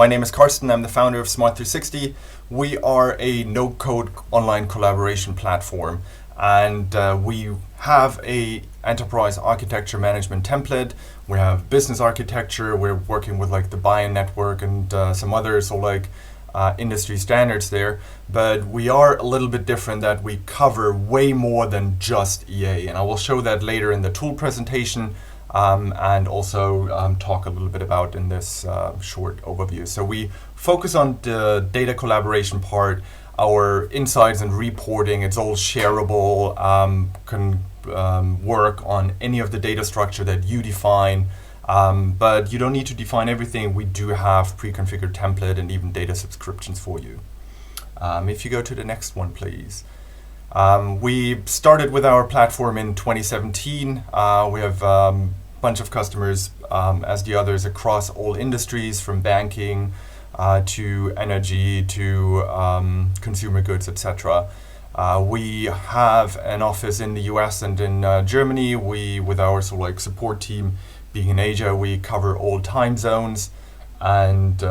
My name is Karsten. I'm the founder of smart360. We are a no-code online collaboration platform, and we have a enterprise architecture management template. We have business architecture. We're working with like the buy-in network and some others, so like industry standards there. But we are a little bit different, that we cover way more than just EA, and I will show that later in the tool presentation. And also talk a little bit about in this short overview. So we focus on the data collaboration part, our insights and reporting. It's all shareable, can work on any of the data structure that you define, but you don't need to define everything. We do have pre-configured template and even data subscriptions for you. If you go to the next one, please. We started with our platform in 2017. We have a bunch of customers as the others across all industries, from banking to energy to consumer goods, etc. We have an office in the US and in Germany. We, with our support team being in Asia, we cover all time zones and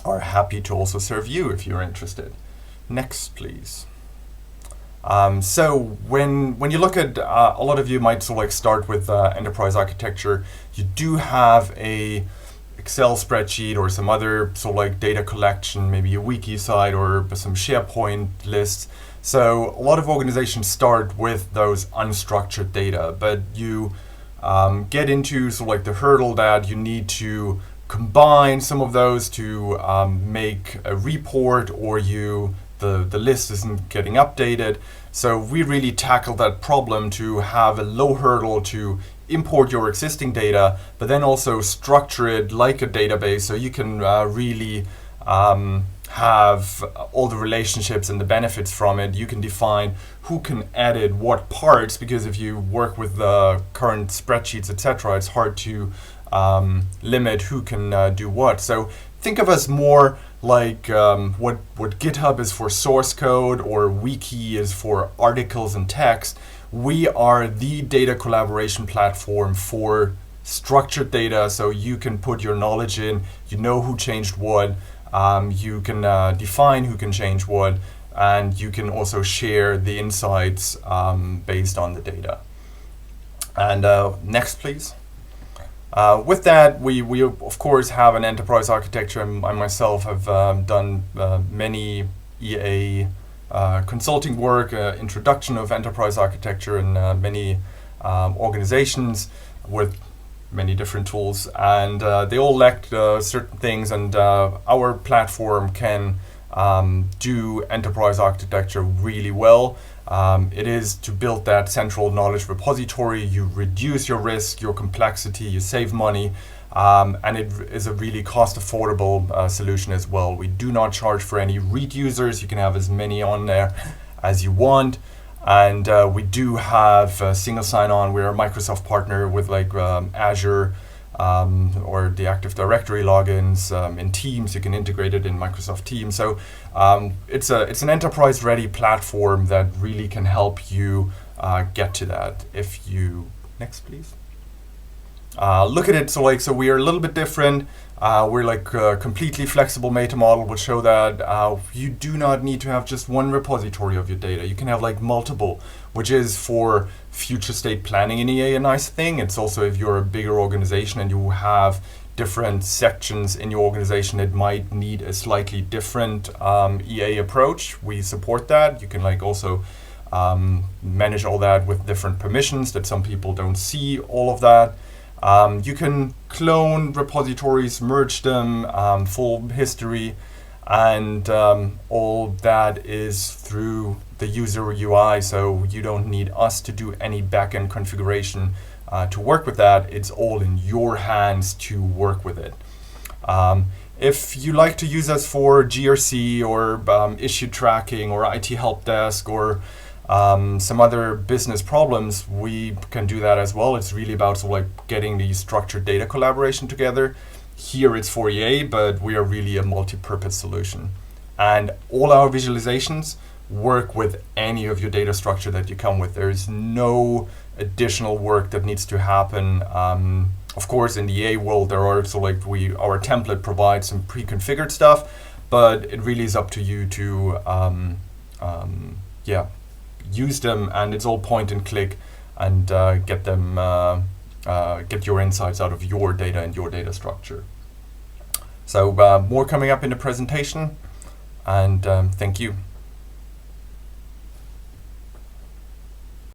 are happy to also serve you if you're interested. Next, please. So when you look at, a lot of you might start with enterprise architecture. You do have a Excel spreadsheet or some other data collection, maybe a wiki site or some SharePoint lists. So a lot of organizations start with those unstructured data, but you get into the hurdle that you need to combine some of those to make a report, or the list isn't getting updated. So we really tackle that problem to have a low hurdle to import your existing data, but then also structure it like a database, so you can really have all the relationships and the benefits from it. You can define who can edit what parts, because if you work with the current spreadsheets, etc., it's hard to limit who can do what. So think of us more like what GitHub is for source code, or Wiki is for articles and text. We are the data collaboration platform for structured data, so you can put your knowledge in, you know who changed what, you can define who can change what, and you can also share the insights based on the data. And next, please. With that, we of course have an enterprise architecture. I myself have done many EA consulting work, introduction of enterprise architecture in many organizations with many different tools, and they all lacked certain things, and our platform can do enterprise architecture really well. It is to build that central knowledge repository. You reduce your risk, your complexity, you save money, and it is a really cost-affordable solution as well. We do not charge for any read users. You can have as many on there as you want, and we do have single sign-on. We're a Microsoft partner with Azure or the Active Directory logins. In Teams, you can integrate it in Microsoft Teams. So it's an enterprise-ready platform that really can help you get to that. If you next, please. Look at it. So we are a little bit different. We're completely flexible meta model. Will show that you do not need to have just one repository of your data. You can have multiple, which is for future state planning in EA a nice thing. It's also if you're a bigger organization and you have different sections in your organization that might need a slightly different EA approach. We support that. You can also manage all that with different permissions that some people don't see all of that. You can clone repositories, merge them, full history, and all that is through the user UI, so you don't need us to do any backend configuration to work with that. It's all in your hands to work with it. If you like to use us for GRC or issue tracking or IT help desk or some other business problems, we can do that as well. It's really about getting the structured data collaboration together. Here it's for EA, but we are really a multi-purpose solution. And all our visualizations work with any of your data structure that you come with. There is no additional work that needs to happen Of course, in the A world, there are also like our template provides some pre-configured stuff, but it really is up to you to use them, and it's all point and click, and get your insights out of your data and your data structure. So more coming up in the presentation, and thank you.